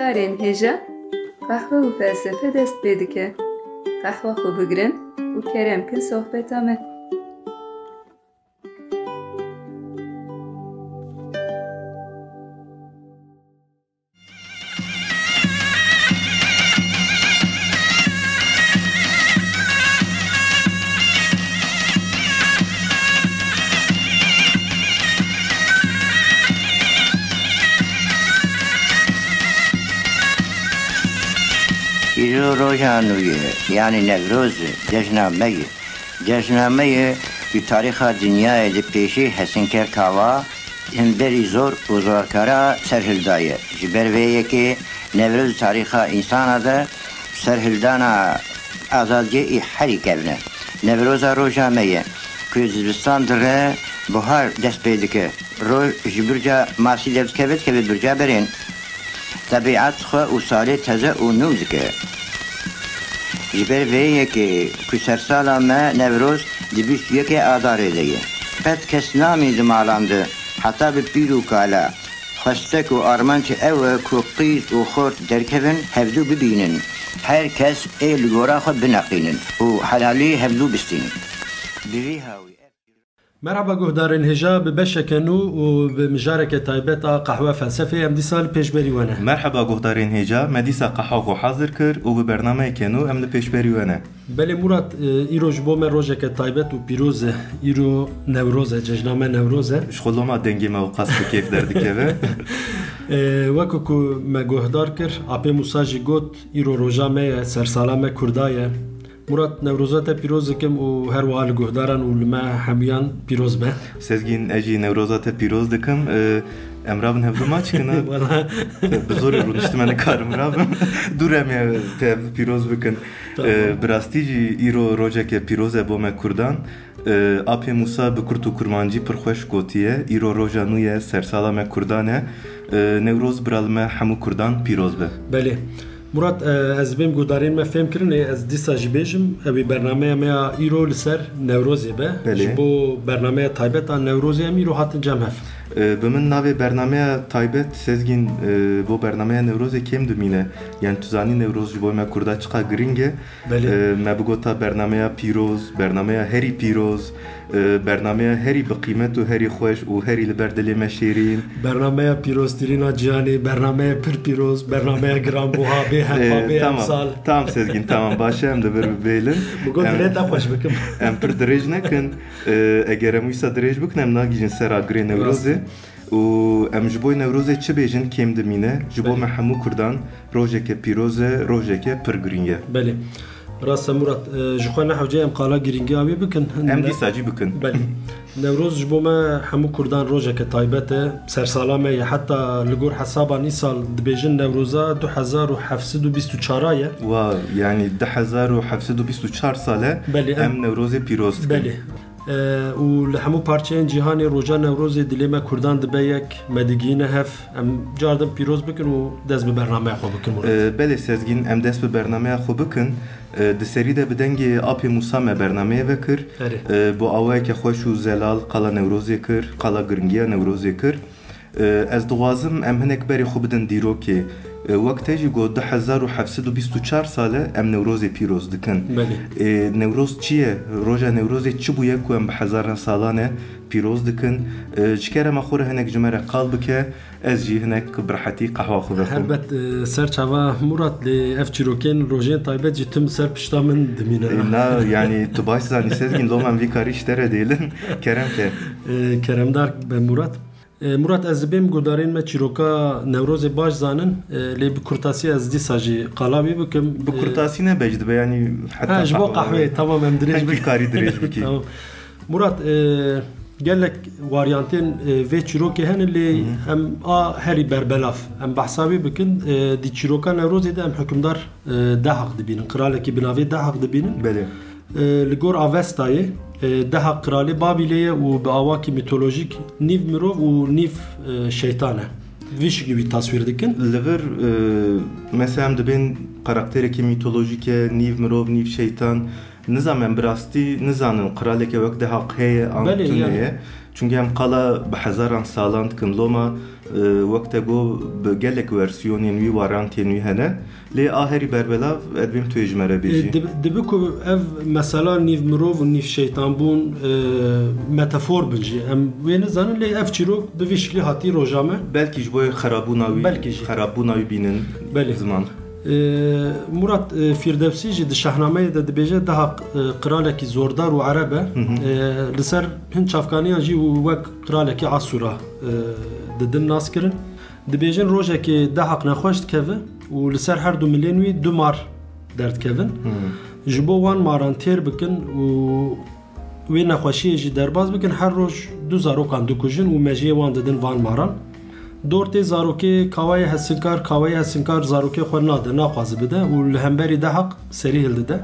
guhdarên hêja qehwe û felsefe dest pê dike. Qehwa xwe bigirin û kerem kin sohbeta me. İro Rojanı'yı yani Nevruz cejnameyi bir tariha dünyaya de peşi Hesinker Kava hemberi zor uzarkara serhildayı. Jiberveye ki Nevruz tariha insana da serhildana azadce ihari kevne. Nevroza Rojanı'yı Kuzbistan'dır buhar despedike. Jibirca masi devkevet kevet birca berin. طبیعت خو و سالی تازه و نوز که جبر ویه که سرسالا ما نوروز دیبیش یکی آداره دیگه قد کس نامی دمالانده حتی به پیرو کالا خستک و آرمان چه او کلقیز و خورد درکبن هفدو ببینن هر کس ایل گورا خود بنقینن و حلالی هفدو بستینن بیوی هاوی مرحبا گهدارین هجا به بشکنو و به مجارک تایبتا قهوه فلسفه ام دی سال پیشبری ونه. مرحبا گهدارین هجا مدیسا قهوه حاضر کر و به برنامه کنو ام دی پیشبری ونه. بله مراد ایرو جبو من روزک تایبت و پیروز ایرو نوروزه جشنامه نوروزه. شخلوما دنگی ما و قصد کیف دردی که وکو که ما گهدار کر اپی موساجی گوت ایرو روزامه سرسالامه کردایه. مراد نوروزات پیروز کم و هر وال گهداران و لما همیان پیروز به. سزگین اجی نوروزات پیروز دکم امرابن هفته ما چکنه بزرگ رونشت من کارم رابم دورم یا پیروز بکن براستیجی ایرو روزه که پیروزه با من کردان آپی موسا به کرد و کرمانجی پرخوش گوتیه ایرو روزه نویه سرسالا من کردانه نوروز برالمه همو کردان پیروز به. بله. مراد از بیم گودارین ما فهم کردن از دیسا جیبیجم اوی برنامه ما ایرو لسر نوروزی به جبو برنامه تایبت آن نوروزی هم ایرو هاتن جمع هف بمن ناوی برنامه تایبت سزگین بو برنامه نوروزی کم دمینه یعنی توزانی نوروز جبو ما کرده چقا گرینگه ما بگوتا برنامه پیروز برنامه هری پیروز برنامه هری بقیمت و هری خوش و هری لبردلی مشیرین برنامه پیروز ترینا جانی برنامه پر پیروز برنامه گرام بوها به tamam Sezgin tamam başlayalım da bir beylin. Bugün direkt hoş bakım. Em per derece nekin eğer emuysa derece bakın em nagijin sera gre nevroze و ام جبوی نوروزه چه بیجن کم دمینه جبو محمو کردان روزه که پیروزه روزه که پرگرینگه بله راست مراد جخوانه حوجه ام قالا گرینگه آوی بکن ام دی ساجی بکن بله نوروز جبو ما همو کردان روزه که تایبته سرسالامه حتی لگور حسابا نیسال دبیجن نوروزه 2724 و یعنی 2724 ساله ام نوروز پیروز بله و لحمو پارچه‌ین جهانی روزا نوروز دلیما کردان دبی یک مدگینه هف ام جاردم پیروز بکن و دست به برنامه خو بکن بله سزگین ام دست به برنامه خو بکن د سری ده بدنگی آپی موسا ما برنامه وکر بو اوای که خوش و زلال قلا نوروزی کر قلا گرنگیا نوروزی کر از دوازم ام هنک بری خو بدن دیرو که وقتی جی گود 2724 ساله ام نوروز پیروز دکن. نوروز چیه؟ روزا نوروز چی بویه که ام به هزار سالانه پیروز دکن. چکره ما خوره هنک جمره قلب که از جی هنک برحتی قهوه خود خون. هربت سرچوا مراد لی افچیروکن روزین تایبت جتم سر پشتامن دمینه. نه یعنی تو باعث زنی سزگین لومن وی کاریش تره دیلن کرم که. کرم دار به مراد. مراد از بیم گودارین ما چیروکا نوروز باش زانن لی بکرتاسی از دی ساجی قلاوی بکم بکرتاسی نه بجد به یعنی حتی جبو قهوه تمام ام درج بکی کاری درج بکی مراد گلک واریانتین و چیروکی هن لی ام هری بربلاف ام بحثاوی بکن دی چیروکا نوروز ده ام حکمدار ده حق دبینن قراله کی بناوی ده حق دبینن بله لگور آوستایه ده قرالی بابیلیه و به آواکی میتولوژیک نیو مرو و نیو şeytane. ویش gibi tasvir dikin. Lever mesela dibin karakteri ki mitolojik نیو مرو نیو şeytan نظام براستی نزانن قرالێکی وەک دەهاق هەیە ئەتونەیە چونکە ئەم قەڵە بە حەزاران ساڵان دکن لۆمە وەکتە بۆ gelek versiyonên wî waran tên wî hene lê a herî berbelav edbêm tu ji me re bêjî dibi ku ev mesela nîv mirov û nîv şeytanbûn metafor bin jî em wê nizanin lê ev çîrok bi vî şiklî hatî rojame belkî ji bo xerabûna wî bînin ziman Murat Firdevsî jî di şehnameyê de dibêje daha qiralekî zordar û ereb e li ser hin çavkaniyan jî wek qiralekî Asûra didin nas kirin dibêjin rojekê dehaq nexweş dikeve û li ser her du milên wî du mar derdikevin ji bo wan maran têr bikin û wê nexweşiyê jî derbas bikin her roj du zarokan dikujin û mejiyê wan didin van maran Dortê zarokê kawayê hesinkar zarokê xwe nade naxwaze bide û li hemberî dehaq serî hildide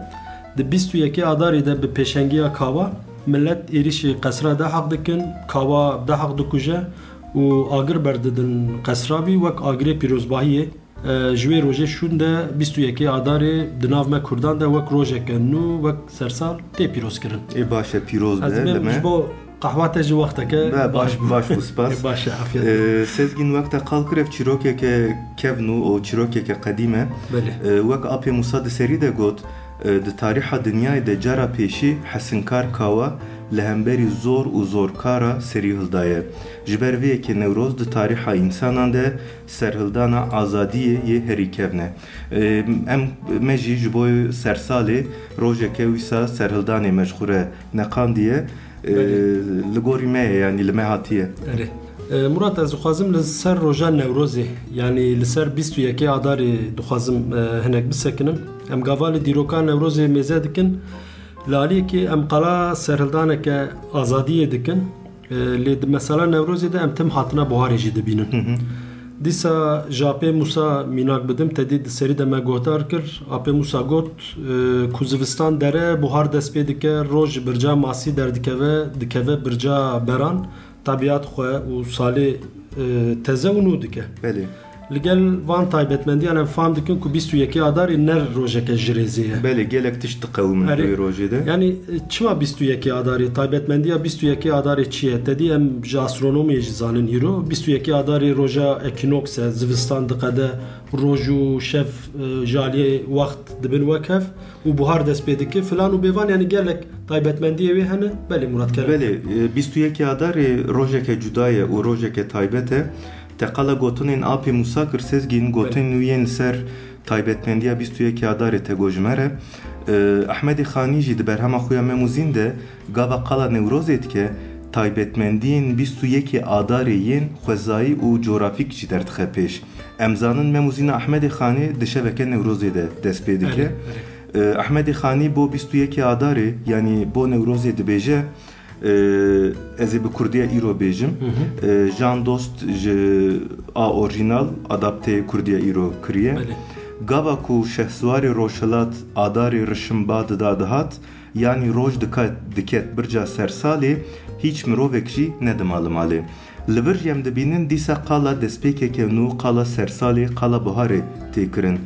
di 21 Adarê de bi pêşengiya kawa millet êrişî qesra dehaq dikin kawa dehaq dikuje û agir berdidin qesrabî wek agirê pîrozbahiyê ji wê rojê şûn de 21 Adarê di nav me Kurdan de wek rojeke nû wek sersal tê pîroz kirin ê baş e pîroz be ji bo qehwate ji wexteke baş bû spas baş afiyet sezgîn wekte qalkir ev çîrokeke kevn û çîrokeke qedîm e wek apê Musa di serî de got di tarîxa dinyayê de cara pêşî hesinkar kawa li hemberî zor û zorkara serî hildaye ji ber vê yekê Newroz di tarîxa însanan de serhildana azadiyê yê herî kevne em me jî ji bo sersalê rojeke wîsa serhildanê meşxûre neqandiye li gorî me ye yanî li me hatiye Murat ez dixwazim li ser roja Newrozê yanî li ser 21 Adarê dixwazim hinek bisekinim em gava li dîroka Newrozê mêze dikin li aliyekê em qala serhildaneke azadiyê dikin lê mesela Newrozê de em tim hatina buharê jî dibînin dîsa ji apê Musa mînak bidim tedî di serî de me gotar kir apê Musa got ku zivistan dere buhar dest pê dike roj birca masî derdikeve dikeve birca beran tabiat xwe û salê teze û nû dike li gel van taybetmendiyan em fam dikin ku 21 Adarê ner rojeke ji rêzê ye belê gelek tişt diqewmin wê rojê de yanî çima 21 Adarê taybetmendiya 21 Adarê çi ye tedî em ji astronomiyê jî zanin îro 21 Adarê roja ekinoks e zivistan diqede roj û şev jaliyê wext dibin wek hev û buhar dest pê dike filan û bêvan yanî gelek taybetmendiyê wê hene belê Murat Kerem belê 21 Adarê rojeke cuda ye û rojeke taybet e teqala gotinên apê Musa kir sezgîn gotin nû yên li ser taybetmendiya 21 Adarê te gojmere Ahmedê Xanî jî di berhema xuya me muzîn de gava qala Newrozê dike taybetmendiyên 21 Adarê yên xwezayî û coğrafîk jî derdixe pêş em zanin me muzîna Ahmedê Xanî di şeveke Newrozê de dest pê dike Ahmedê Xanî bo 21 Adarê yanî bo Newrozê dibêje ez ê bi Kurdiya îro bêjim Jan Dost ji a orijinal adaptê Kurdiya îro kiriye gava ku şehswarê Roşhilat Adarê Rişimba dida dihat yanî roj diket birca sersalê hiç mirovek jî nedimalı malê li vir em dibînin dîsa qala destpêkeke nû qala sersalê qala buharê tê kirin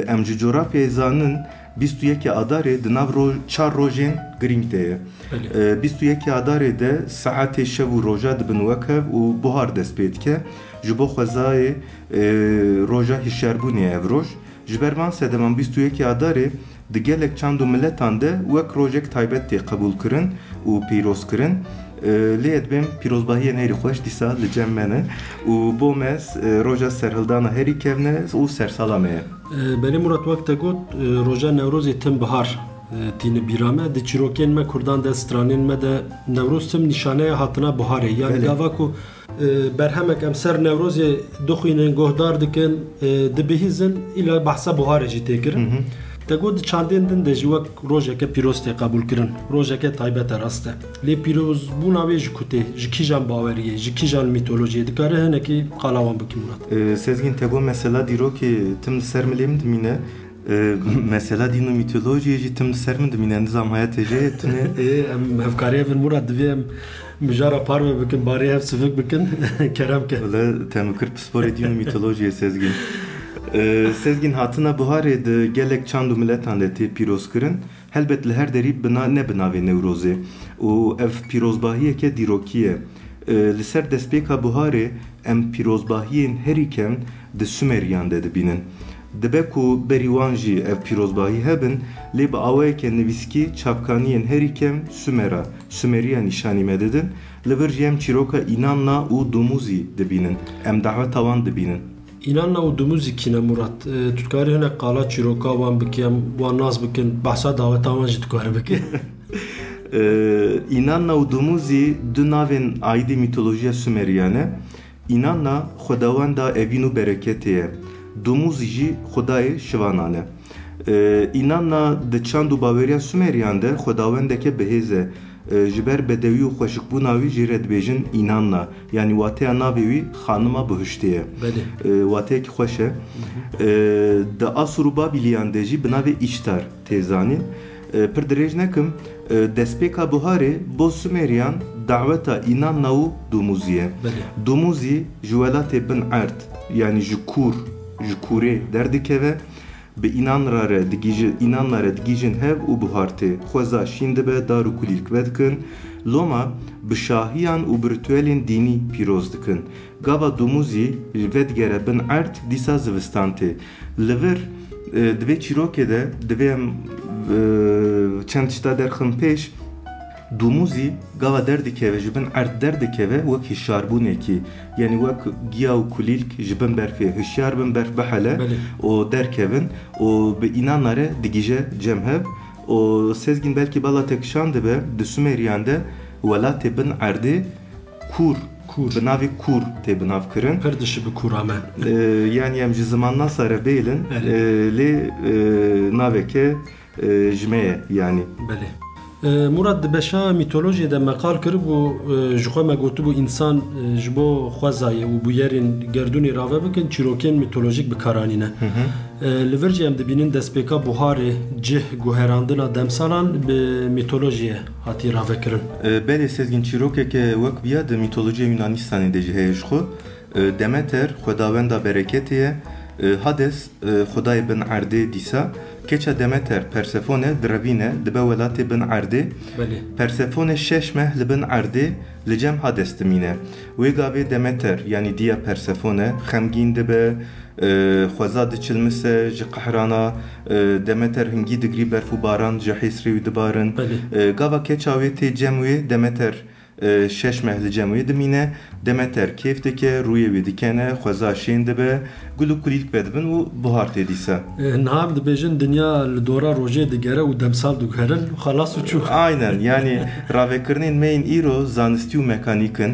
em ji coğrafyayê zanin 21 Adarê di nav çar rojên girîng de ye 21 Adarê de saetê şev û roja dibin wekhev û buhar dest pê dike ji bo xwezayê roja hişyarbûnê ev roj ji ber van sedeman 21 Adarê di gelek çand û milletan de wek rojek taybet tê qebûl kirin û pîroz kirin lê edbêm pîrozbahiyên herî xweş dîsa li cem me ne û bo me roja serhildana herî kevne û sersala me ye belê Murat wek te got roja Newrozê tim bihar tîne bîra me di çîrokên me Kurdan de stranên me de Newroz tim nîşaneya hatina buharê yanî gava ku berhemek em ser Newrozê dixwînin guhdar dikin dibihîzin îla behsa buharê jî tê kirin te got di çandên din de jî wek rojeke pîroz tê qebûl kirin rojeke taybet e rast e lê pîrozbûna wê ji ku tê ji kîjan baweriyê ji kîjan mîtolojiyê dikare hinekî qala wan bikî Murat sezgîn te got mesela dîrokê tim li ser milê min dimîne mesela dîn û mîtolojiyê jî tim li ser min dimîne nizam hayatê jê tune em hevkariyê bin Murat divê em mijara parve bikin barê hev sivik bikin kerem ke te mikir pisporê dîn û mîtolojiyê sezgîn Sezgin hatına buharê di gelek çand û miletan de tê pîrozkirin helbet li her derî ne binavê Newrozê û ev pîrozbahiyeke dîrokî ye. Li ser destpêka buharê em pîrozbahiyên herî kem di Sumeriyan de dibînin. Dibe ku berî wan jî ev pîrozbahî hebin lê bi awayeke nivîskî çavkaniyên herî kem Sumeriya nîşanî me didin. Li vir jî em çîroka înanna û dumûzî dibînin. Em daweta wan dibînin. İnanna û dumûzî kîne Murat? Tu dikarî hinek qala çîroka wan bike, em wan nas bikin, behsa daweta wan jî dikarî bike. İnanna û dumûzî du navên aîdî mitolojiya Sumeriyan e. İnanna xwedawenda evîn û bereketê ye. Dumûzî jî xwedayê şivanan e. İnanna di çand û baweriya Sumeriyan de xwedawendeke bihêz e. Ji ber bedewî û xweşikbûna wî jî re dibêjin İnanna. Yani wateya navê wî xanima bihuştê ye. Wateyekî xweş e. Di Asûr û Babîliyan de jî bi navê İştar tê zanîn. Pir dirêj nekim destpêka buharê bo Sumeriyan daweta İnanna û dumûzî ye. Dumûzî ji welatê bin erd yani ji kûrê derdikeve bi İnanna re digîjin hev û buhartê xweza şîn dibe dar û kulîlk vedikin loma bi şahiyan û bi ritüelên dînî pîroz dikin. Gava dumûzî ji vedigere bin erd dîsa zivistan tê. Li vir divê çîrokê de divê em çend tişta derxin pêş dumûzî gava derdikeve ji bin erd derdikeve wek hişyarbûnekî yani wek giya û kulîlk ji bin berfê hişyar bin berf bihele û derkevin û bi İnanna re digîje cem hev û sezgin belkî bala te kişan dibe di Sumeriyan de welatê bin erdê kûr bi navê kûr tê binav kirin. Pir dişi bi kûra me. Yani em ji zimanna sare bêlin lê naveke ji me ye yani. Murat di beşa mitolojiyê de meqal kiribû ji xwe me gotibû însan ji bo xwezayê û bu yerên gerdûnê rave bikin çîrokên mitolojik bikaranîne. Li vir jî em dibînin destpêka buharê cih guherandina demsalan bi mitolojiyê hatî ravekirin. Belê sezgin çîrokeke wek biya di mitolojiya Yunanistanê de jî heye ji xwe. Demeter xwedawenda bereketê ye. Hades xwedayê bin erdê dîsa keça Demeter Persefone direvîne dibe welatê bin erdê. Persefone şeş meh li bin erdê li cem Hades dimîne. Wê gavê Demeter yani diya Persefone xemgîn dibe xweza diçilmise ji qehrana Demeter hingî digrî berf û baran ji hêsrê wî dibarin. Gava keça wê tê cem wê Demeter şeş meh li cem wê dimîne. Demeter kêf dike rûyê wê dikene xweza şên dibe gul û kulîlk vedibin û buhar tê dîsa. Niha em dibêjin dinya li dora rojê digere û demsal diguherin xelas û çû. Aynen yani ravekirinên me yên îro zanistî û mekanîkin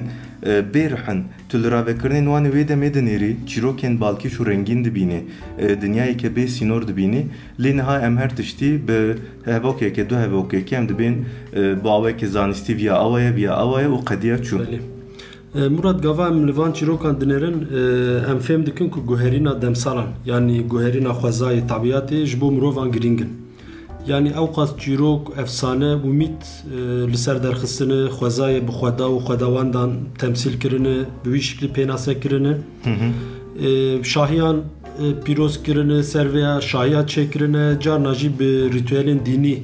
bêrihin tu li ravekirinên wan ê wê demê dinêrî çîrokên balkîş û rengîn dibînî dinyayeke bê sînor dibînî lê niha em her tiştî bi hevokeke du hevokekî em dibên bi awayeke zanistî viya awaya û qediya çû. Murat gava em li van çîrokan dinêrin em fêm dikin ku guherîna demsalan yani guherîna xwezayê tabiatê ji bo mirovan girîngin. Yani ew qas çîrok, efsane û mît li ser derxistini xwezayê bi xweda û xwedawandan temsîl kirine bi wî şiklî pênase kirine. Şahiyan pîroz kirine serveya şahiya çêkirine carna jî bi ritüelên dînî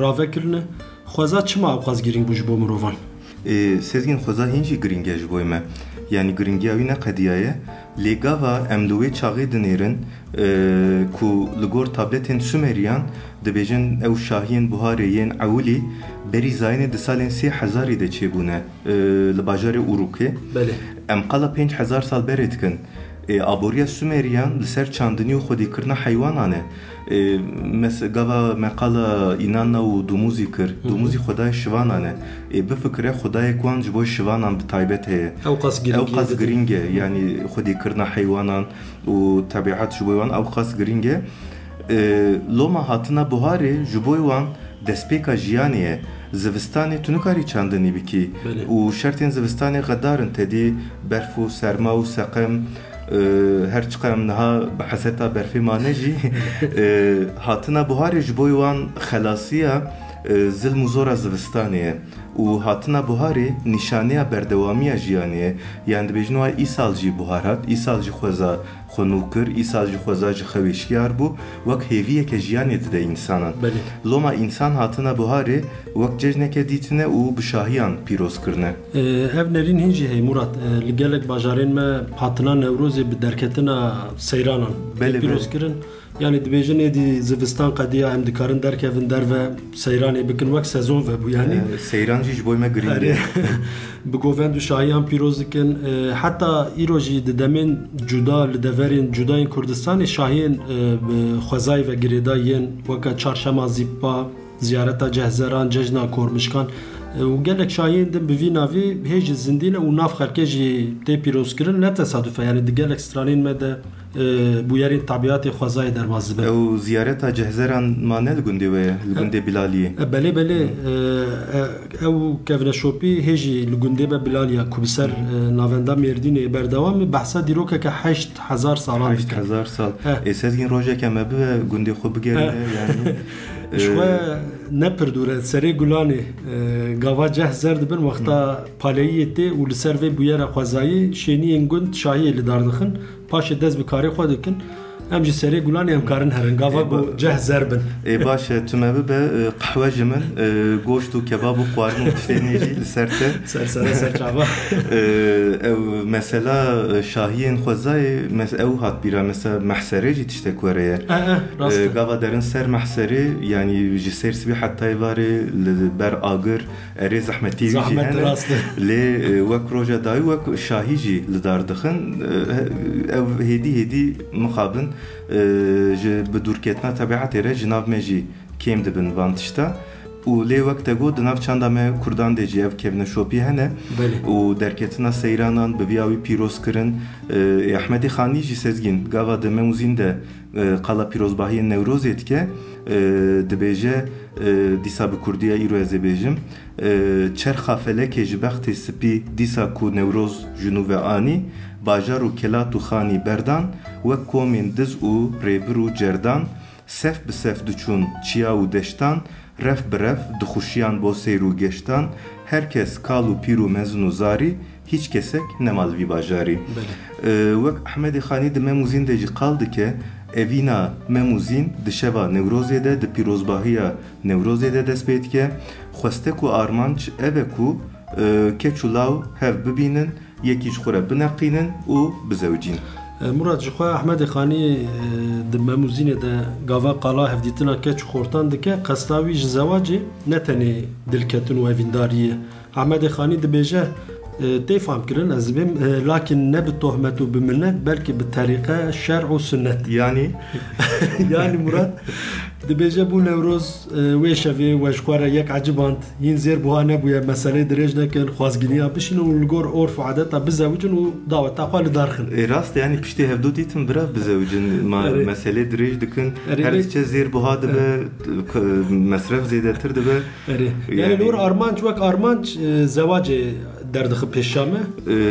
ravekirine. Xweza çima ew qas girîng bû ji bo mirovan? Sezgin xweza hîn jî girîng e ji bo me. Yani giringiya wî ne qediya ye lê gava em li wê çaxê dinêrin ku li gor tabletên Sumeriyan dibêjin ew şahiyên buharê yên Ewlî berî zayînê di salên 3000 de çêbûne li bajarê Urukê. Em qala 5000 sal berê dikin. Aboriya Sumeriyan li ser çandinî û xwedîkirina heywanan e. Gava meqala İnanna û dumûzî kir. Dumûzî xwedayê şivanan e. Bifikire xwedayek wan ji bo şivanan bi taybet heye. Ew qas giring e. Yani xwedîkirina heywanan û tabiat ji bo wan ew qas giring e. Loma hatina buharê ji bo wan destpêka jiyanê ye. Zivistanê tu nikarî çandinî bikî. Û şertên zivistanê xedarin tedî berf û serma û seqem her çiqa em niha bi heseta berfê mane jî hatina buharê ji bo wan xelasiya zilm û zora zivistanê û hatina buharê nîşaneya berdewamiya jiyanê yani dibêjin wa îsal jî buhar hat îsal jî xweza xwenû kir îsal jî xweza ji xewêşiyar bû wek hêviyeke jiyanê dide însanan loma însan hatina buharê wek cejneke dîtine û bi şahiyan pîroz kirine ev nerîn hin jî hey Murat li gelek bajarên me hatina Newrozê bi derketina seyranan pîroz kirin yani dibêjin êdî zivistan qediya em dikarin derkevin derve seyranê bikin wek sezon ve bû yani seyran jî ji bo me girîng e bi govend û şahiyan pîroz dikin heta îro jî di demên cuda li deverên cudayên Kurdistanê şahiyên xwezayê ve girêdayên weka çarşema zîpa ziyareta cehzeran cejna kormişkan û gelek şahiyên din bi vî navê hê ji zindîne û nav xelkê jî tê pîrozkirin ne tesadüfe yani di gelek stranên me de bûyerên tabiatê xwezayê derbas dibe ew ziyareta cehzeran mane li gundê we ye li gundê Bilaliyê belê ew kevneşopî hê jî li gundê me Bilaliya ku bi ser navenda Mêrdînê berdewam behsa dîrokeke 8000 salan 8000 sal sezgîn rojeke me bibe gundê xwe bigerîne yani şwe nepirdûre serê gulanê gava cehzer dibin wexta paleyiyê tê û li ser vê bûyera xwezayî şêniyên gund şahiyê li dar dixin paşê dest bi karê xwe dikin em ji serê gulanê em karin herin gava got cehzer bin baş tu me bibe qehwe ji min goşt û kebab û xwarin û tiştê jî li ser te ser çava ew mesela şahiyên xwezayê ew hat bîra mesela mehserê jî tiştek were ye gava derin ser mehserê yani ji ser sibî hetayê varê li ber agir erê zehmetî jî hene lê wek roja dayî wek şahî jî li dar dixin ew hêdî mixabin ji bi dûrketina tabiatê re ji nav me jî kêm dibin van tişta û lê wek te got di nav çanda me Kurdan de jî ev kevneşopî hene û derketina seyranan bi vîya wî pîroz kirin Ehmedê Xanî jî sezgîn gava di Memûzîn de qala pîrozbahiyên Newrozê dike dibêje dîsa bi Kurdiya îro ez ê bêjim çerxa felekê ji bextê spî dîsa ku Newroz ji nû ve anî bajar û kelat û xanî berdan wek komên diz û rêbir û cerdan sef bi sef diçûn çiya û deştan ref bi ref dixuşiyan bo seyr û geştan herkes kal û pîr û mezin û zarî hiç kesek nemal vî bajarî wek Ehmedê Xanî di Memûzîn de jî qal dike evîna Memûzîn di şeva Newrozê de di pîrozbahiya Newrozê de dest pê dike xwestek û armanc ev e ku keç û law hev bibînin yekî ji xwe re bineqînin û bizewcîn Murat ji xwe Ehmedê Xanî di Memûzînê de gava qala hevdîtina keç û xortan dike qesta wî ji zewacê ne tenê dilketin û evîndariyê Ehmedê Xanî dibêje tê fam kirin ez bim lakin ne bi tohmet û bi minnet belkî bi terîqe şer û sünnet yani Murat dibêje bû Newroz wê şevê weşxwara yek eciband hîn zêr buha nebûye meselê dirêj nekin xwazgîniya bişînin û li gor orf û adeta bizewicin û daweta xwe li dar xin rast yani piştî hevdû dîtin birav bizewicin meselê dirêj dikin her çe zêr buha dibe mesref zêdetir dibe yani li wir armanc wek armanc zewacê derdixi pêşame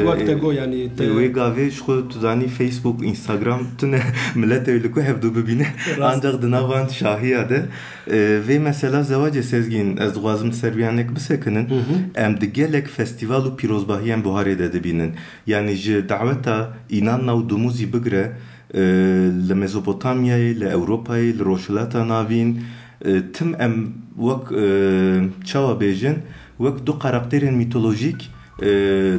wek te got yani wê gavê ji xwe tu zanî Facebook Instagram tune milletê li ku hevdû bibîne ancak di navan şahiya de vê mesela zewacê sezgîn ez dixwazim serviyanek bisekinin em di gelek festîval û pîrozbahiyên buharê de dibînin yani ji daweta înanna û dumûzî bigire li Mezopotamyayê li Ewropayê li roşilata navîn tim em wek çawa bêjin wek du karakterên mîtolojîk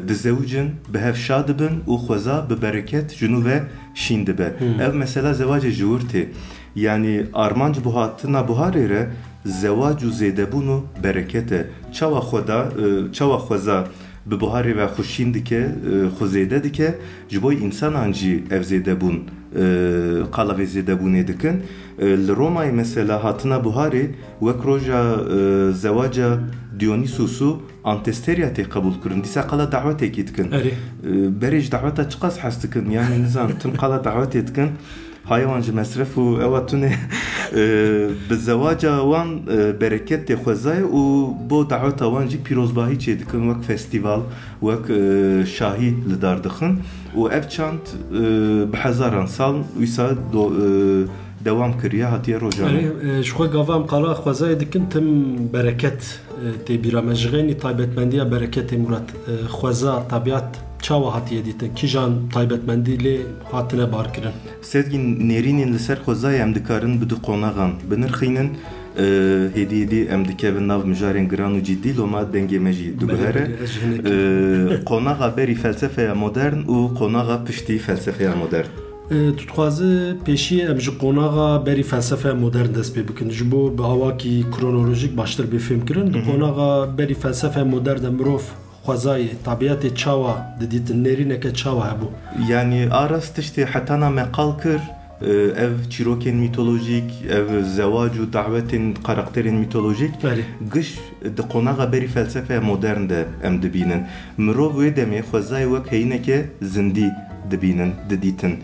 dizewcin bi hev şa dibin û xweza bi bereket ji nû ve şîn dibe ev mesela zewacê ji wir tê yani armanc bu hatina buharê re zewac û zêdebûn û bereket e çawa xweza bi buharê ve xuşîn dike xwe zêde dike ji bo însanan jî ev zêdebûn qala vê zêdebûnê dikin li Romayê mesela hatina buharê wek roja zewaca Dionysos'u Antesteriya tê qebûl kirin dîsa qala dawetêkî dikin berê ji daweta çi qas hes dikin yani nizan tim qala dawetê dikin haywan ji mesref û ewa tune bi zewaca wan bereket tê xwezayê û bo daweta wan jî pîrozbahî çê dikin wek festîval wek şahî li dar dixin û ev çand bi hezaran sal wîsa devam kiriye hatiye rojane. Yani şu gavam qala xwazayê dikin tim bereket tê bîra me ji xênî taybetmendiya bereketê Murat xweza tabiat çawa hatiye dîtin kîjan taybetmendî lê hatine barkirin. Sezgin nerînên li ser xwezayê em dikarin bi du qonaxan binirxînin hêdî em dikevin nav mijarên giran û ciddî loma dengê me jî diguhere qonaxa berî felsefeya modern û qonaxa piştî felsefeya modern. Tu dixwaze pêşî em ji qonaxa berî felsefeya modern dest pê bikin ji bo bi awakî kronolojîk baştir bêfêm kirin di qonaxa berî felsefeya modern de mirov xwezayê tabiatê çawa didîtin nêrîneke çawa hebû. Yani aras tiştê hetana me qal kir ev çîrokên mitolojik ev zewac û davetên karakterên mitolojik giş di qonaxa berî felsefeya modern de em dibînin. Mirov wê demê xwezayê wek heyîneke zindî dibînin, didîtin.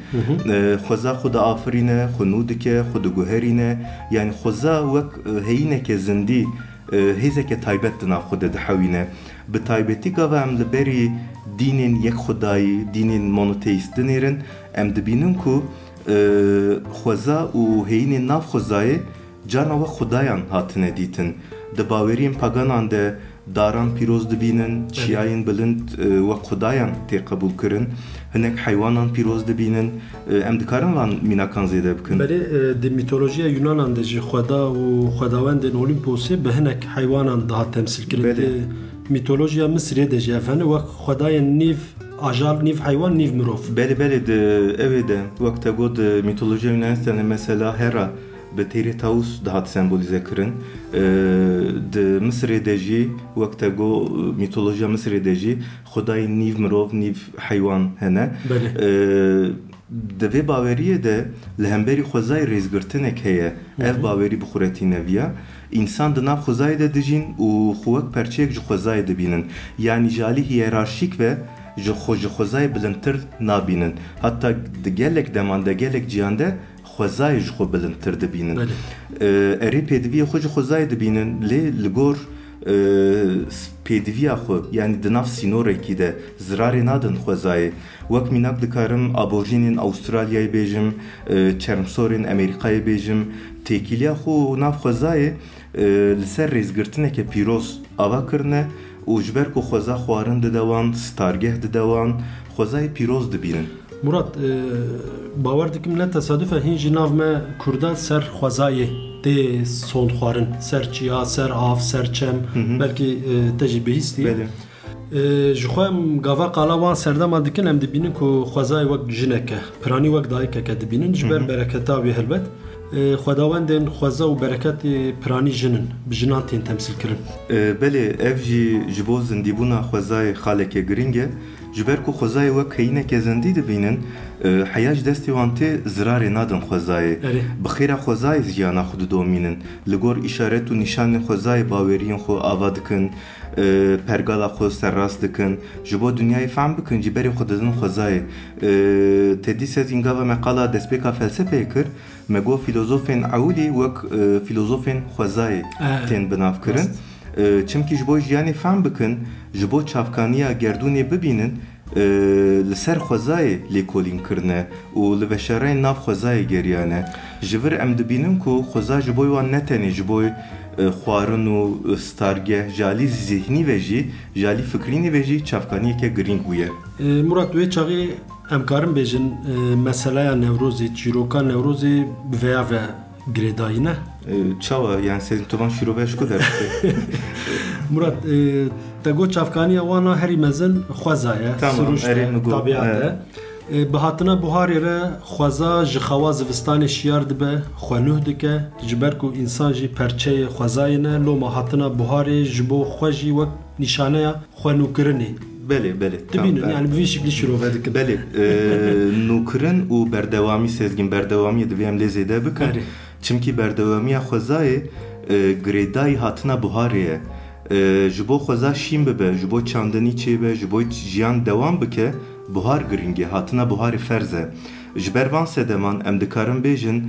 Xweza xwe diafirîne, xwe nû dike, xwe diguherîne. Yani xweza wek heyîneke zindî hêzeke taybet di nav xwe de dihewîne. Bi taybetî gava em li berî dînên yekxwedayî, dînên monoteîst dinêrin, em dibînin ku xweza û heyînên nav xwezayê carna wek xwedayan hatine dîtin. Di baweriyên paganan de daran pîroz dibînin, çiyayên bilind wek xwedayan tê qebûl kirin, hinek heywanan pîroz dibînin, em dikarin van mînakan zêde bikin. Belê di mitolojiya Yunanan de jî xweda û xwedawendên Olimposê bi hinek heywanan daha temsil kirin. Di mitolojiya Misrê de jî ev hene wek xwedayên nîv ajal, nîv heywan, nîv mirov. Belê di evê de wek te got mitolojiya Yunanistanê mesela Hera bi têrê Taus dihat sembolize kirin. Di Misrê de jî wek te got mitolojiya Misrê de jî xwedayên nîv mirov, nîv heywan hene. Di vê baweriyê de li hemberî xwezayê rêzgirtinek heye. Ev bawerî bi xuretî neviya. İnsan di nav xwezayê de dijîn û xwe wek perçeyek ji xwezayê dibînin. Yani ji alî hiyerarşîk ve ji xwezayê bilindtir nabînin. Hatta di gelek deman de gelek ciyan de xwezayê ji xwe bilindtir dibînin. Erê pêdiviyê xwe ji xwezayê dibînin lê li gor pêdiviya xwe yani di nav sînorekî de zirarê nadin xwezayê. Wek mînak dikarim aborjînên Avustralyayê bêjim, çermsorên Amerîkayê bêjim, têkiliya xwe û nav xwezayê li ser rêzgirtineke pîroz ava kirine û ji ber ku xweza xwarin dide wan, stargeh dide wan, xwezayê pîroz dibînin. Murat, bawer dikim ne tesadüfe hin jî nav me Kurda ser xwezayê tê son xwarin, ser çiya, ser av, ser çem, belkî te jî bihîstî. Ji xwe em gava qala wan serdema dikin em dibînin ku xwezayê wek jineke, piranî wek dayîkeke dibînin ji ber bereketa wê helbet. Xwedawendên xweza û bereketê piranî jinin, bi jinan tên temsil kirin. Belê ev jî ji bo zindîbûna xwezayê xaleke giring e. Ji ber ku xwezayê wek heyîneke zindî dibînin, heya ji destê wan tê zirarê nadin xwezayê. Bi xêra xwezayê jiyana xwe didomînin. Li gor îşaret û nîşanên xwezayê baweriyên xwe ava dikin, pergala xwe serrast dikin, ji bo dunyayê fehm bikin jî berê xwe didin xwezayê. Te dî sezîn gava me qala destpêka felsefeyê kir, me got filozofên ewlî wek filozofên xwezayê tên binav kirin. Çimkî ji bo jiyanê fehm bikin, ji bo çavkaniya gerdûnê bibînin, li ser xwezayê lêkolîn kirine û li veşareyên nav xwezayê geriyane. Ji vir em dibînin ku xweza ji bo wan ne tenê ji bo xwarin û stargeh ji alî zihnî ve jî ji alî fikrînê ve jî çavkaniyeke giring bûye. Murat, wê çaxê em karin bêjin meseleya Newrozê, çîroka Newrozê bi veya ve girêdayîne? Çawa, yani sezin tovan şîroveş ku derste. Murat, te got çavkaniya wana herî mezin xweza ye, sirûş tabiat e. Bi hatina buharê re xweza ji xewa zivistanê şiyar dibe, xwenûh dike, ji ber ku însan jî perçeyê xwezayê ne, loma hatina buharê ji bo xwe jî wek nîşaneya xwenûkirinê. Belê. Dibînin, yani bi vî şeklî şîrove dikin. Belê, nûkirin û berdewamî sezgin berdewamiyê divê em lê zêde bikin. Çimkî berdewamiya xwezayê girêdayî hatina buharê ye. Ji bo xweza şîn bibe, ji bo çandinî çêbe, ji bo jiyan dewam bike, buhar giring e, hatina buharê ferz e. Ji ber van sedeman em dikarin bêjin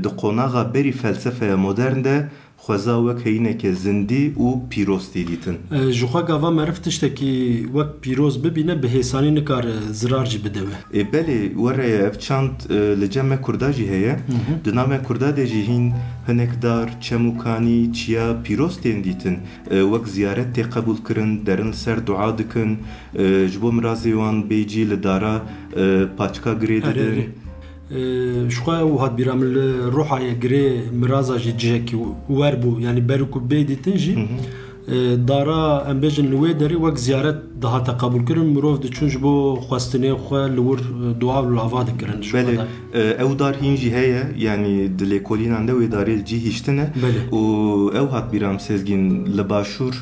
di qonaxa berî felsefeya modern de خوازا وەک هەینێکە زندی و پیرۆستی دیتن. جوخوا گاوا مرف تشتکی وەک پیرۆز ببینە بەهێسانی نکار زرارجی بدەوە. بەلێ وەرەیە ئەف چاند لە جەمە کورداژی هەیە دنامە کووردا دێژی هین هەنێکدار چەموکانی چیا پیرۆز تێن دیتن وەک زیارەت تێ قبولکردن دەرن سەر دوعا دکن ji bo mirazê wan bêjî li dara paçka girê didin. شخوا و هات بیرام روحای گری مرازا جی جکی ور بو یعنی برکو بیدی تنجی دارا ام بیجن لوی داری وک زیارت ده تا قبول کردن مروف د چونج بو خواستنه خو لور دعا و لاوا دکرن. بله او دار هینجی هيا يعني دلی کولینان ده و داری جی هشتنه و او هات بیرام سزگین لباشور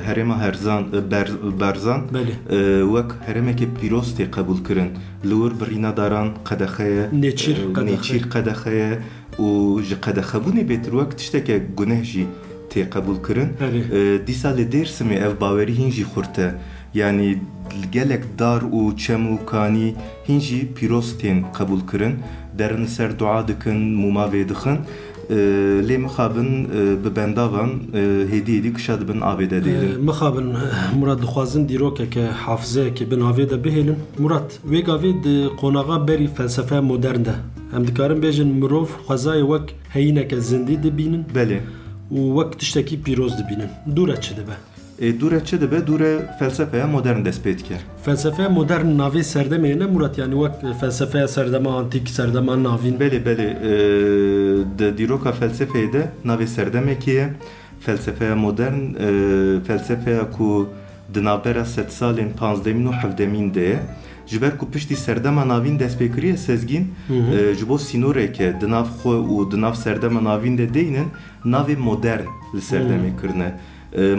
هرما هرزان برزان وەک هەرێمێکی پیرۆستی قبول کردن لور برینا داران قەدەخەیە نێچیر قەدەخەیە و ji قەدەخەبوونی بێتر وەک تشتێکە گونەهژی تێ قبول کردن دیسا لە دێرسمێ ئەو باوەری هینجی خورتە یعنی gelek dar û çem û kanî hînjî pîrostên qebûl kirin derin ser dua dikin mûma vê dixin lê mixabin bi bendavan hêdiyê kişa dibin avê de dêrin. Mixabin Murat dixwazin dîrokeke hafizeyekê bin avê de bihêlin. Murat wê gavê di qonağa berî felsefe modern de em dikarin bêjin mirov xwezayê wek heyîneke zindî dibînin û wek tiştekî pîroz dibînin. Dûre çi dibe? Dûre çi dibe? Dûre felsefeya modern dest pê dike. Felsefeya modern navê serdemê ne Murat yani wek felsefeya serdema antîk serdema navîn. Belê di dîroka felsefeyê de navê serdemekî ye. Felsefeya modern felsefeya ku di navbera sed salên panzdemîn û hevdemîn de ye. Ji ber ku piştî serdema navîn dest pê kiriye sezgîn ji bo sînoreke di nav xwe û di nav serdema navîn de deynin navê modern li serdemê kirine.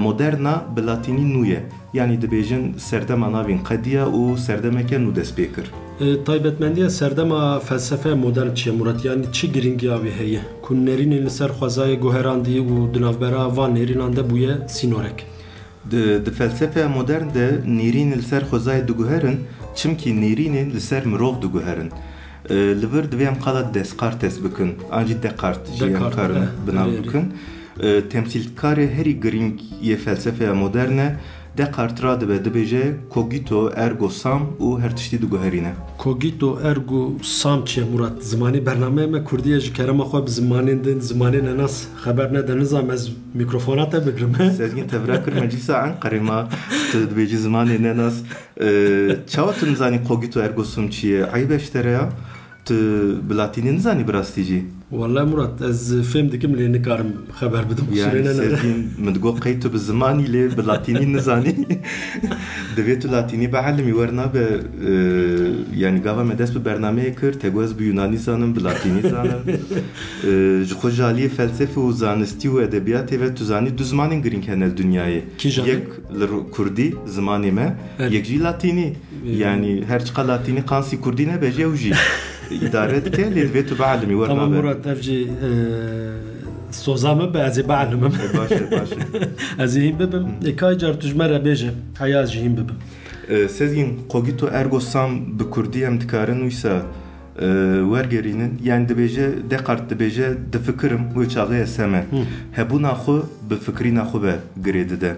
Moderna bi latînî nû ye yanî dibêjin serdema navên qediya û serdemeke nû dest pê kir. Taybetmendiya serdema felsefe modern çi ye Murat yani çi giringiya wê heye ku nêrînên li ser xwezayê guherandî û di navbera van nêrînan de bûye sînorek. Di felsefeya modern de nêrînên li ser xwezayê diguherin çimkî nêrînên li ser mirov diguherin. Li vir divê em qala Descartes bikin an jî Descartes jî em karin binav bikin. Temsilkarê herî giring yê felsefeya moderne Descartes ra dibe dibêje cogito ergo sum û her tiştî diguherîne. Cogito ergo sum çi ye Murat? Zimanî bernameyê me Kurdî ye ji kerema xwe bi zimanên din zimanê nenas xeber nede nizam ez mikrofona te bigirim. Sezgîn tevra kir meclîsa Enqerê ma tu dibêjî zimanê nenas çawa tu nizanî cogito ergo sum çi ye? Eyb eştere ya tu bi latînî nizanî bi rastî jî? Vallahi Murat ez fêm dikim lê nikarim xeber bidim. Yani sezgîn min digot qey tu bi zimanî lê bi latînî nizanî divê tu latînî behelmî wernabe yani gava me dest bi bernameyê kir tego ez bi Yunanî zanim bi latînî zanim ji xwe ji aliyê felsefê û zanistî û edebiyatê ve tu zanî du zimanên giring hene li dunyayê yek li Kurdî zimanê me yek jî latînî yani her çiqa latînî qansî Kurdî nebêje ew jî idare dike lê divê tu behelmî wernabe. Tamam Murat ev jî sozame be ez ê beelimim. Baş Ez ê hîn bibim ekay car tu ji me re bêje heya jî hîn bibim. Sezgîn cogito ergo sum bi Kurdî em dikarin wîsa wergerînin yani dibêje Descartes dibêje difikirim wê çaxê ez heme hebûna xwe bi fikirîna xwe ve girê dide.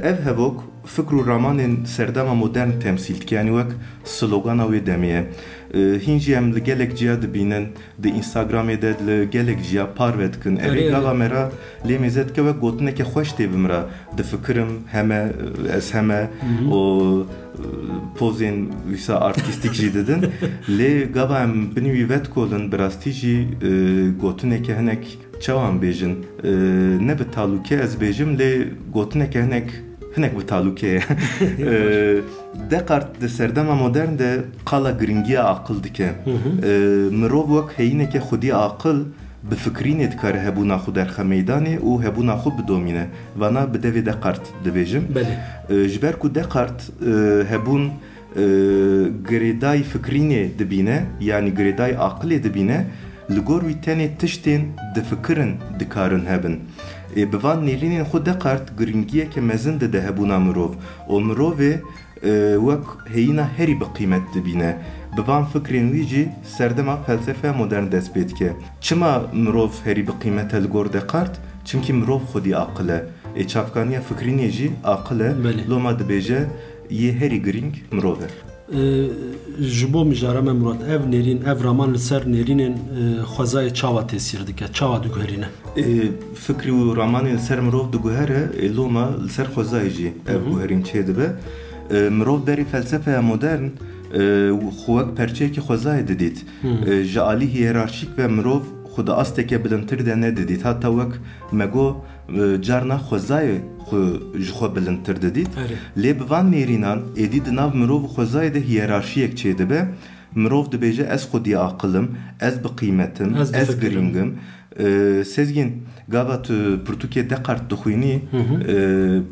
Ev hevok fikr û ramanên serdema modern temsîl dike yani wek slogana wê demê ye. Hîn jî em li gelek ciya dibînin di Instagramê de li gelek ciya par ve dikin evê gava me ra lê mêze dike wek gotineke xweş tê bim ra difikirim heme ez heme û pozên wîsa artîstîk jî didin lê gava em binî wî vedkolin bi rastî jî gotineke hinek çawan bêjin ne bi talûke ez bêjim lê gotineke hinek bi talûke ye. Descartes di serdema modern de qala giringiya aqil dike. Mirov wek heyîneke xwedî aqil bi fikirînê dikare hebûna xwe derxe meydanê û hebûna xwe bidomîne. Vana bi devê Descartes dibêjim. Ji ber ku Descartes hebûn girêdayî fikirînê dibîne yani girêdayî aqilê dibîne li gor wî tenê tiştên difikirin dikarin hebin. Bi van nêrînên xwe Descartes giringiyeke mezin dide hebûna mirov. O mirovê وەک هەیینە هەری بە قیمەت دبینە بڤان فکرên wî jî serdema felsefeya modern dest pê dike. Çima mirov herî bi qîmet li gor deqart? Çimkî mirov xwedî aqil e. Çavkaniya fikrînê jî aqil e. Loma dibêje yê herî giring mirov e. Ji bo mijara me Murat, ev nêrîn, ev raman li ser nêrînên xwezayê çawa tesîr dike, çawa diguherîne? Fikrî û ramanên li ser mirov diguhere, loma li ser xwezayê jî ev guherîn çê dibe. Mirov berî felsefeya modern wek perçeyekî xwezayê didît. Ji alî hiyerarşîk ve mirov xwe di asteke bilindtir de nedidît. Heta wek me got carna xwezayê ji xwe bilindtir didît. Lê bi van nêrînan êdî di nav mirov û xwezayê de hiyerarşiyek çê dibe. Mirov dibêje ez xwedî aqilim, ez bi qîmetim, ez giringim. Sezgîn gava tu pirtûkê deqart dixwînî,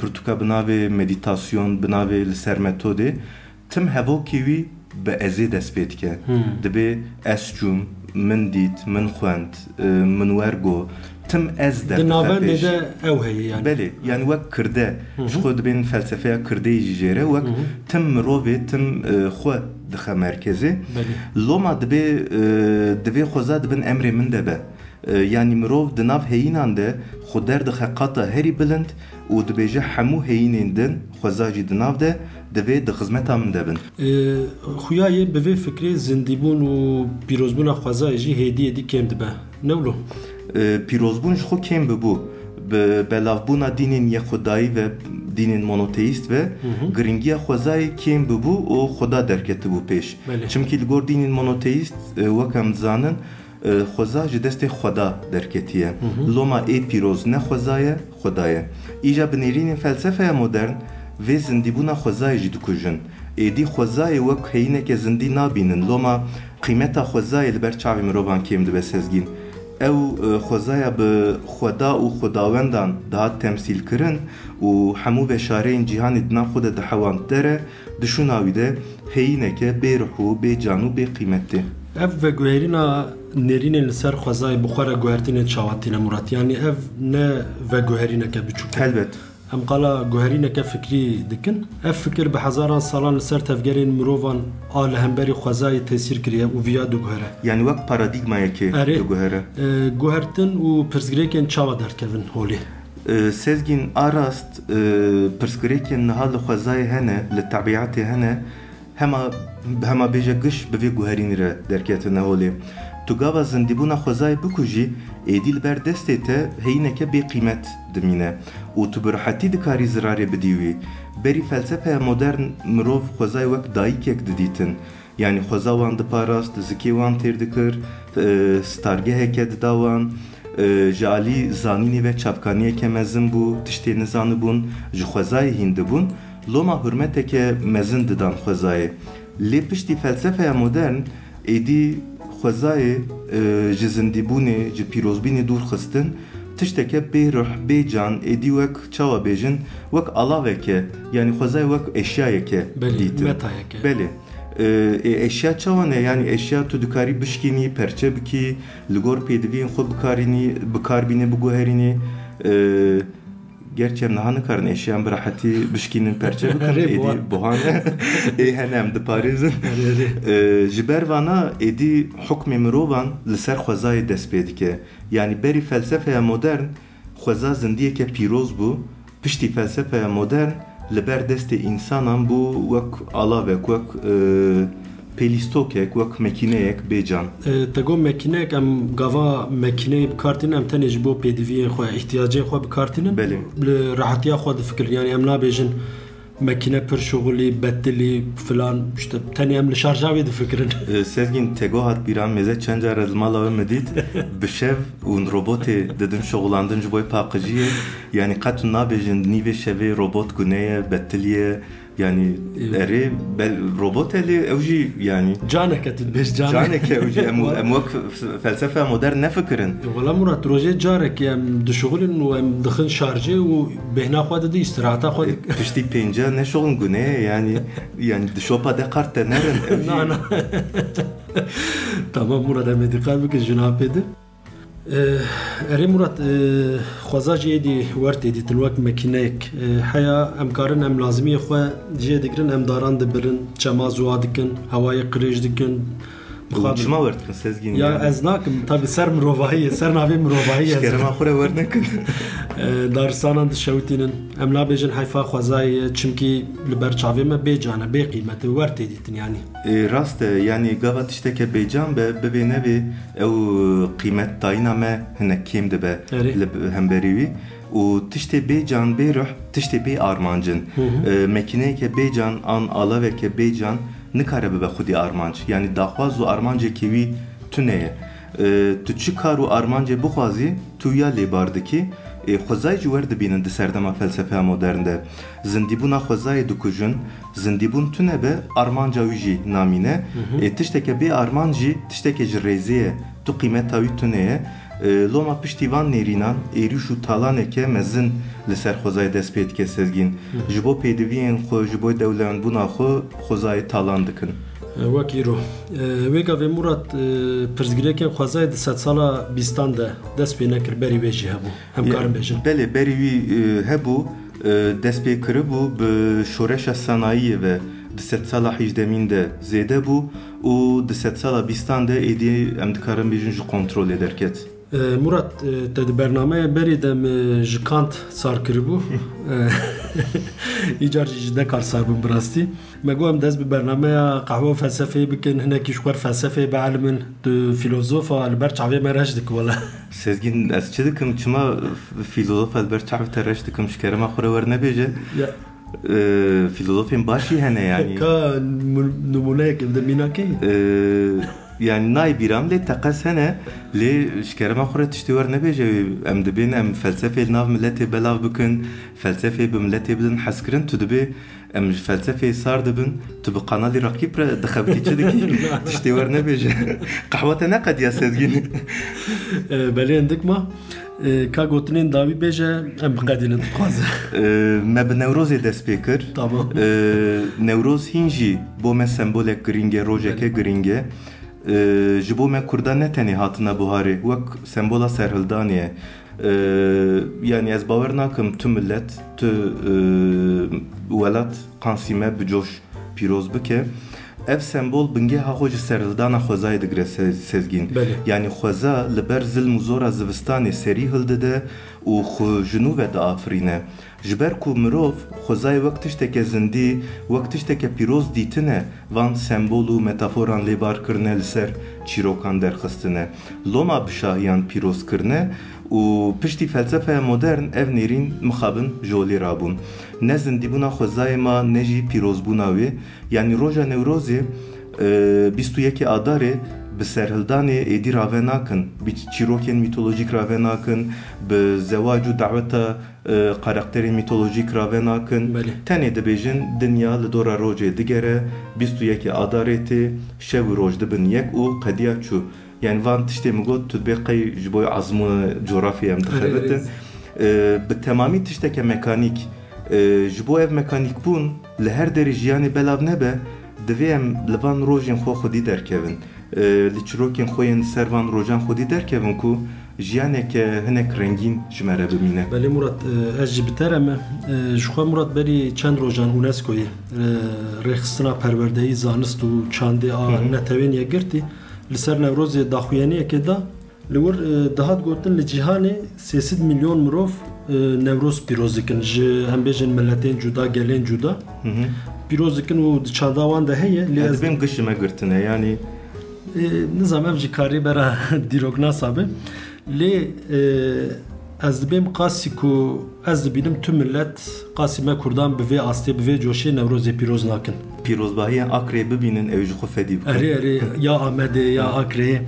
pirtûka bi navê meditasyon, bi navê li ser metodê, tim hevokê wî bi ezê dest pê dike. Dibe ez çûm, min dît, min xwend, min wergo, tim ez der. Di navendê de ew heye yani. Belê, yani wek kirde, ji xwe dibên felsefeya kirdeyê jî jêre, wek tim mirovê, tim xwe dixe merkezê. Loma divê xweza dibin emrê min de be. Yani mirov di nav heyînan de xwe derdixe qata herî bilind û dibêje hemû heyînên din xweza jî di nav de divê di xizmeta min de bin. Xuyayê bi vê fikrê zindîbûn û pîrozbûna xwezayê jî hêdiyê dî kêm dibe. Newlo? Pîrozbûn ji xwe kêm bibû. Bi belavbûna dînên yekxwedayî ve dînên monoteîst ve giringiya xwezayê kêm bibû û xweda derketibû pêş. Çimkî li gor dînên monoteîst wek em dizanin xweza ji destê xweda derketiye. Loma ê pîroz ne xweza ye, xweda ye. Îja bi nêrînên felsefeya modern vê zindîbûna xwezayê jî dikujin. Êdî xwezayê wek heyîneke zindî nabînin. Loma qîmeta xwezayê li ber çavê mirovan kêm dibe sezgîn. Ew xwezaya bi xweda û xwedawendan dihat temsîl kirin û hemû veşareyên cîhanê di nav xwe de dihewand dere, dişûna wî de heyîneke bêrih û bêcan û bêqîmetê. Ev veguherîna nêrînên li ser xwezayê bi xwe re guhertînên çawatîne Murat. Yani ev ne veguherîneke biçûk. Helbet. Em qala guherîneke fikrî dikin. Ev fikir bi hezaran salan li ser tevgerên mirovan a li hemberî xwezayê tesîr kiriye û viya diguhere. Yani wek paradigmayekê diguhere. Guhertin û pirsgirêkên çawa derkevin holê. Sezgîn arast pirsgirêkên niha li xwezayê hene, li tebiatê hene, hema bêje giş bi vê guherînê re derketine holê. Tu gava zindîbûna xwezayê bikujî, êdî li ber destê te heyîneke bêqîmet dimîne û tu bi rihetî dikarî zirarê bidî wî. Berî felsefeya modern mirov xwezayê wek dayîkek didîtin. Yani xweza wan diparast, zikê wan têr dikir, stargeheke dida wan, ji alî zanînê ve çavkaniyeke mezin bû, tiştê nizanibûn, ji xwezayê hîn dibûn, loma hürmeteke mezin didan xwezayê. Lê piştî felsefeya modern êdî xwezayê ji zindîbûnê, ji pîrozbînê dûr xistin, tişteke bêrih, bêcan, êdî wek çawa bêjin, wek alaveke, yani xwezayê wek eşyayeke dîtin. Metayeke. Belê. Eşya çawa ne? Yani eşya tu dikarî bişkînî, perçe bikî, li gor pêdiviyên xwe bikarbînî, biguherînî. Gerçi em niha nikarin eşyan bi rehetî bişkînin perçe bikin, êdî buhane hene em diparêzin. Ji ber vana êdî hukmê mirovan li ser xwezayê dest pê dike. Yani berî felsefeya modern xweza zindiyeke pîroz bû, piştî felsefeya modern li ber destê însanan bû wek alavek, wek pelîstokek, wek mekîneyek bêcan. Te got mekîneyek em gava mekîneyê bikartînin, em tenê ji bo pêdiviyên xwe, ihtiyacên xwe bikartînin. Li rahetiya xwe difikirin. Yani em nabêjin mekîne pir şoğulî, betilî filan, işte tenê em li şarjavê difikirin. Sezgîn te got hat bîran mêze çend care li mala we me dît bi şev û robotê didin şoğulandin ji bo paqijiyê. Yani qet tu nabêjin nîvê şevê robot guneye, betiliye. Yani erê robot elê ew jî yani caneke tu dibêj caneke ew jî em wek felsefeya modern nefikirin. Wala Murat, rojê carekê em dişoğulin û em dixin şarjê û bêhna xwe didî istirahata xwe piştî pênca neşoğin guneye yani dişopa deqart te nerin ew jî. Tamam Murat, em ê dikkat bikin ji navê de. اری مراد خوازاجی دی ورد دی تلوک مکینک حیا امکارن ام لازمی خو جه دگرن ام داران دبرن چمازوا دکن هوای قریج دکن چما ورد کن سزگین یا از ناکم tabi ser mirovahiyye ser navi mirovahiyye şkerem axure wer nekin daristanan dişewtinin em nabêjin heyfa xwezayê çimkî li ber çavê me bêcan e bê qîmetê wer tê dîtin yanî rast yani gava tişteke bêcan be bibê nevê ew qîmet dayîna me hinek kêm dibe li hemberî wî û tiştê bêcan bêruh tiştê bê armancin mekineyeke bêcan an alaveke bêcan nikare bibe xudî armanc yani daxwaz û armancekî wî tuneye tu çi kar û armancê bixwazî tu ya lêbar dikî xwezayê jî werdibînin di serdema felsefeya modern de zindîbûna xwezayê dikujin zindîbûn tune be armanca wî jî namîne tişteke bê armanc jî tişteke ji rêzê ye tu qîmeta wî tune ye loma piştî van nêrînan êrîş û talaneke mezin li ser xwezayê dest pê dike sezgîn ji bo pêdiviyên xwe ji bo dewlemendbûna xwe xwezayê talan dikin wek îro wê gavê Murat pirsgirêkên xwezayê di sed sala bîstan de dest pê nekir berî wê jî hebû em karin bêjin belê berî wî hebû dest pê kiribû bi şoreşa sanayiyê ve di sed sala hîjdemîn de zêde bû û di sed sala bîstan de êdî em dikarin bêjin ji kontrolê derket Murat te di bernameye berî de me ji Kant sar kiribû îcar jî ji dekar sar bûm bi rastî me got em dest bi bernameya qehwe felsefeyê bikin hinekî ji xwe felsefeyê bielimin tu fîlozofa li ber çavê me reş dik wala sezgîn ez çi dikim çima fîlozofa li ber çavê te reş dikim ji kerema xwe re wernebêje filozofên başî hene yani ka numuneyek em de mînakê yani naybiram lê teqes hene lê ji kerema xwe re tiştî wernebêje em dibên em felsefê nav milletê belav bikin felsefê bi milletê bidin hezkirin tu dibê em ji felsefê sar dibin tu bi qanalî rakîb re dixebitî çi dikî tiştî wernebêje qehwe te neqediya sezgîn belê dikma ka gotinên dawî bêje em biqedînin dixwaze me bi Newrozê dest pê kir Newroz hîn jî bo me sembolek giring e rojeke giring e ji bo me Kurdan ne tenê hatine buharê wek sembola serhildanê ye yani ez bawer nakim tu millet tu welat qansîme bi coş pîroz bike ev sembol bingeha xwe ji serhildana xwezayê digire sezgîn yani xweza li ber zilm û zora zivistanê serî hildide û xwe ji nû ve diafirîne ji ber ku mirov xwezayê wek tişteke zindî wek tişteke pîroz dîtine van sembol û metaforan lêbarkirine li ser çîrokan derxistine loma bişahiyan pîrozkirine û piştî felsefeya modern ev nêrîn mixabin jolê rabûn ne zindîbûna xwezayê ma ne jî pîrozbûna wê yani roja Newrozê 21 Adarê bi serhildanê êdî rave nakin bi çîrokên mîtolojîk rave nakin bi zewac û daweta karakterên mîtolojîk rave nakin tenê dibêjin dinya li dora rojê digere 21 Adarê tê şev û roj dibin yek û qediya çû yani van tiştê min got tu dibê qey ji bo ezmûna coğrafyayê em dixebitin bi temamî tişteke mekanîk ji bo ev mekanîk bûn li her derê jiyanê belav nebe divê em li van rojên xwe xwedî derkevin li çîrokên xwe yên ser van rojan xwedî derkevin ku jiyaneke hinek rengîn ji me re bimîne belê Murat ez jî bi te re me ji xwe Murat berî çend rojan UNESCOyê rêxistina perwerdeyî zanist û çandê a netewên yekgirtî li ser Newrozê daxuyaniyekê da li wir dihat gotin li cîhanê 300 milyon mirov Newroz pîroz dikin ji em bêjin milletên cuda gelên cuda pîroz dikin û di çanda wan de heye lê ez dibêm gişî me girtine yani nizam ev jî karî bera dîrok nasabe lê ez dibêm qasî ku ez dibînim tu millet qasî me Kurdan bi vê astê bi vê coşê Newrozê pîroz nakin pîrozbahiyên Akrê bibînin ew ji xwe fedî bikin erê ya Amedê ya Akrê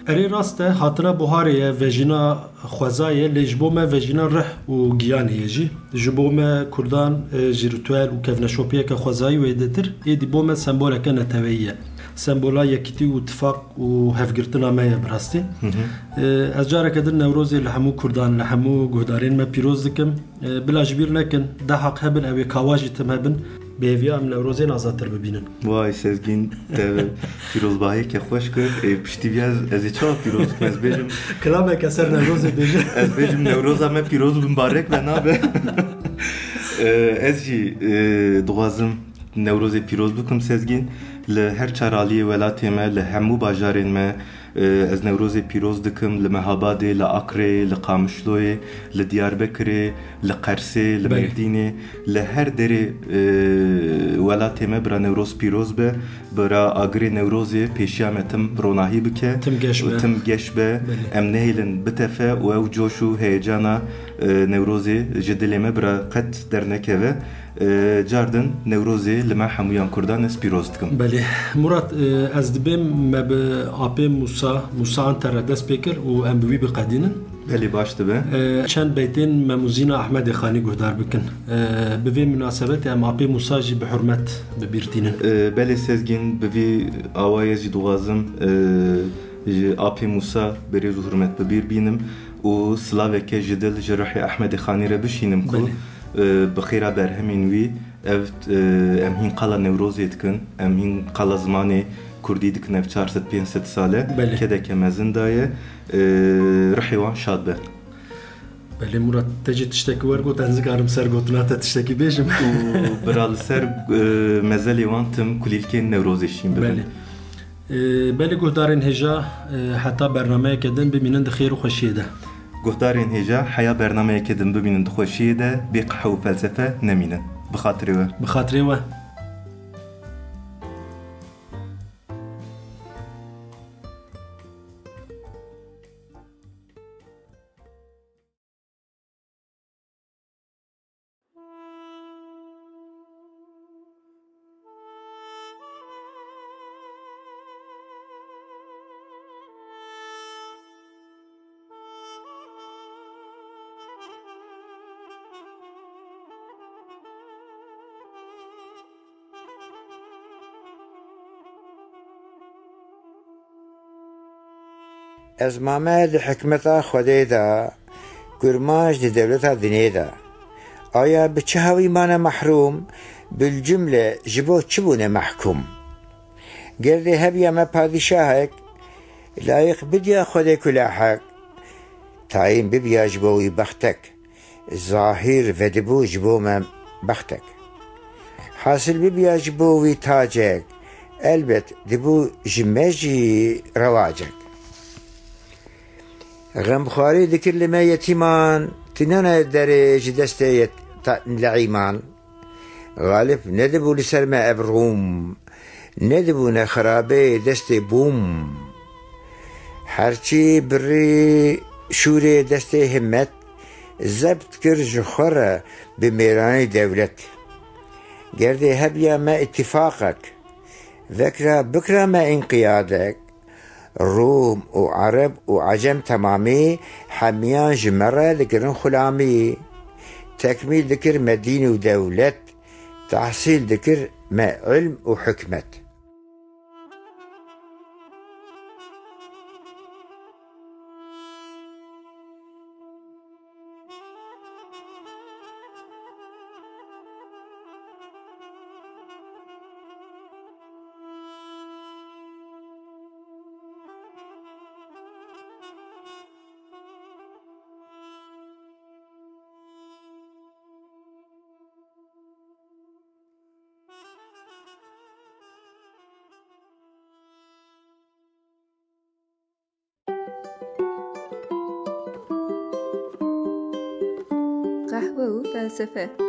erê rast e hatina buharê ye vejîna xwezayê lê ji bo me vejîna rih û giyanê ye jî ji bo me Kurdan ji ritûel û kevneşopiyeke xwezayî wê ditir êdî bo me semboleke neteweyî ye sembola yekîtî û tifaq û hevgirtina me ye bi rastî ez careke din Newrozê li hemû Kurdan li hemû guhdarên me pîroz dikim bila ji bîr nekin de heq hebin ew ê kawa jî tim hebin بهویا ام نوروزین آزادتر ببینن. وای سزگین پیروزباهی که خوش کرد پشتی بیاز از چه پیروز از بیشم کلامه کسر نوروز بیشه از بیشم نوروز همه پیروز مبارک و نابه از جی دوازم نوروز پیروز بکم سزگین لهر چرالی ولاتی ما لهمو باجارین ما از نوروز پیروز دکم لمهاباده لعقره لقامشلوی لدیاربکره لقرسه لمردینه لهر دری ولاتی ما برا نوروز پیروز به برا آگری نوروزی پیشیامتم روناهی بکه تم گش به ام نهیلن بتفه و او جوشو هیجانا نوروزی جدلی ما برا قد درنکه و جاردن نوروزی لما حمویان کردان اس پیروز دکم. بله مراد از دبیم ما به آپی موسا انتر دست بکر و ام بوی بقدینن. بله باش دبه. چند بیتین مموزین احمد خانی گهدار بکن. به وی مناسبت ام آپی موسا جی به حرمت ببیرتینن. بله سزگین به وی آوایزی دوازم آپی موسا بریز حرمت ببیر بینم و سلاوه که جدل جراح احمد خانی را بشینم کو. بخيرا برهمين وي ام هين قلا نوروزي دكن ام هين قلا زماني كردي دكن اف 400 ساله كده كمزن دايه رحيوان شاد به بله مراد تجي تشتكي ورقو تنزقارم سر قطناتا تشتكي بيجم برال سر مزالي وانتم كليلكين نوروزي شين ببن بله قهدارين هجا حتى برنامه كدن بمينن دخير وخشيه ده گفتارین هجا حیا برنامه که دم ببینن خوشیه ده بیقح و فلسفه نمینن بخاطره و از مامد حکمت خودی دا گرماش دی دولت دنیا دا آیا به چه هوی من محروم بالجمله جبو چبونه محکوم گرده هبیا ما پادشاهک لایق بدیا خودی کلاحک تعیین ببیا جبوی بختک ظاهر و دبو جبو من بختک حاصل ببیا جبوی تاجک البت دبو جمجی رواجک غمخواری ذكر لما يتيمان تنانا درج دستي لعيمان غالب ندبو لسلمى ابروم ندبو نخرابي دستي بوم هرچی بری شوری دستي همت زبط كرج خورة بميراني دولت گردي هبيا ما اتفاقك ذكرى بكرة ما انقيادك روم وعرب وعجم تمامي حميان جمرة ذكرن خلامي تكميل ذكر مدينة ودولة تحصيل ذكر ما علم وحكمة قهوه و فلسفه